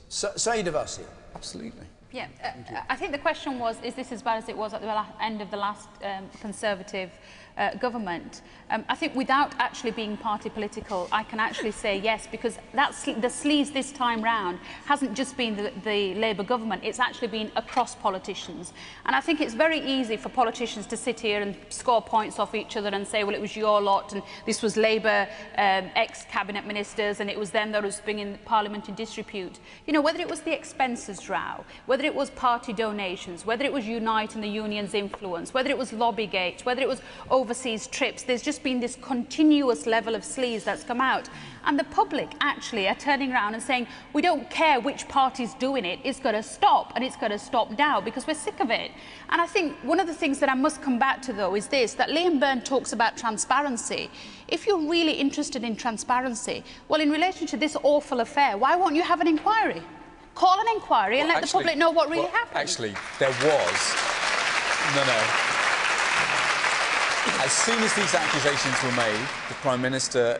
Saeed Abbasi. Absolutely. Yeah, I think the question was, is this as bad as it was at the end of the last Conservative government? I think without actually being party political, I can actually say yes, because the sleaze this time round hasn't just been the Labour government, it's actually been across politicians. And I think it's very easy for politicians to sit here and score points off each other and say, well, it was your lot, and this was Labour ex-cabinet ministers, and it was them that was bringing Parliament in disrepute. You know, whether it was the expenses row, whether it was party donations, whether it was Unite and the union's influence, whether it was Lobbygate, whether it was overseas trips, there's just been this continuous level of sleaze that's come out. And the public actually are turning around and saying, we don't care which party's doing it, it's got to stop, and it's got to stop now, because we're sick of it. And I think one of the things that I must come back to, though, is this, that Byrne talks about transparency. If you're really interested in transparency, well, in relation to this awful affair, why won't you have an inquiry? Call an inquiry and let the public know what really happened. Actually, there was... No. As soon as these accusations were made, the Prime Minister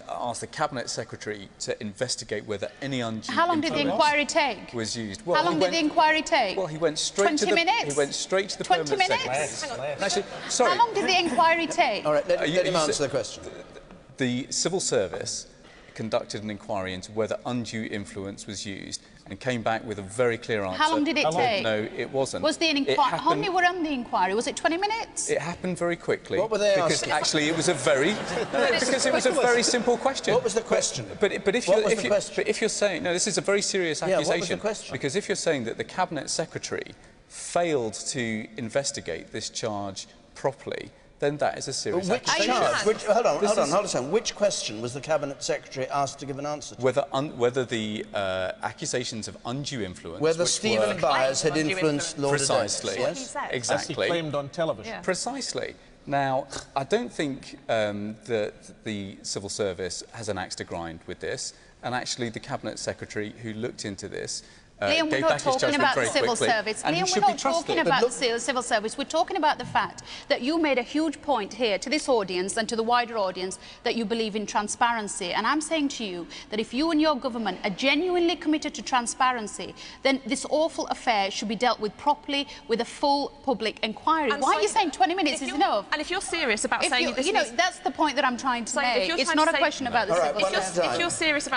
asked the Cabinet Secretary to investigate whether any undue How long did the inquiry take? Was used. Well, how long did the inquiry take? Well, he went straight to the... 20 minutes? He went straight to the 20 Permanent minutes? Secretary. Actually, sorry. How long did the inquiry take? All right, let him answer the question. The Civil Service conducted an inquiry into whether undue influence was used and came back with a very clear answer. How long did it take? No, it wasn't. Was the inquiry? How many were on the inquiry? Was it 20 minutes? It happened very quickly. What were they because asking? Actually, it was a very because it was a very simple question. What was the question? But if you're saying no, this is a very serious accusation. What was the question? Because if you're saying that the Cabinet Secretary failed to investigate this charge properly, then that is a serious accusation. Hold on a second. Which question was the Cabinet Secretary asked to give an answer to? Whether the accusations of undue influence... Whether Stephen Byers had influenced Lord Precisely. Yes? Exactly. As he claimed on television. Yeah. Precisely. Now, I don't think that the Civil Service has an axe to grind with this, and actually the Cabinet Secretary who looked into this Liam, we're not talking about the civil service. Liam, we're not talking about the civil service. We're talking about the fact that you made a huge point here to this audience and to the wider audience that you believe in transparency. And I'm saying to you that if you and your government are genuinely committed to transparency, then this awful affair should be dealt with properly with a full public inquiry. Why are you saying 20 minutes is enough? And if you're serious about saying this... You know, that's the point that I'm trying to make. It's not a question about the civil service. If you're serious about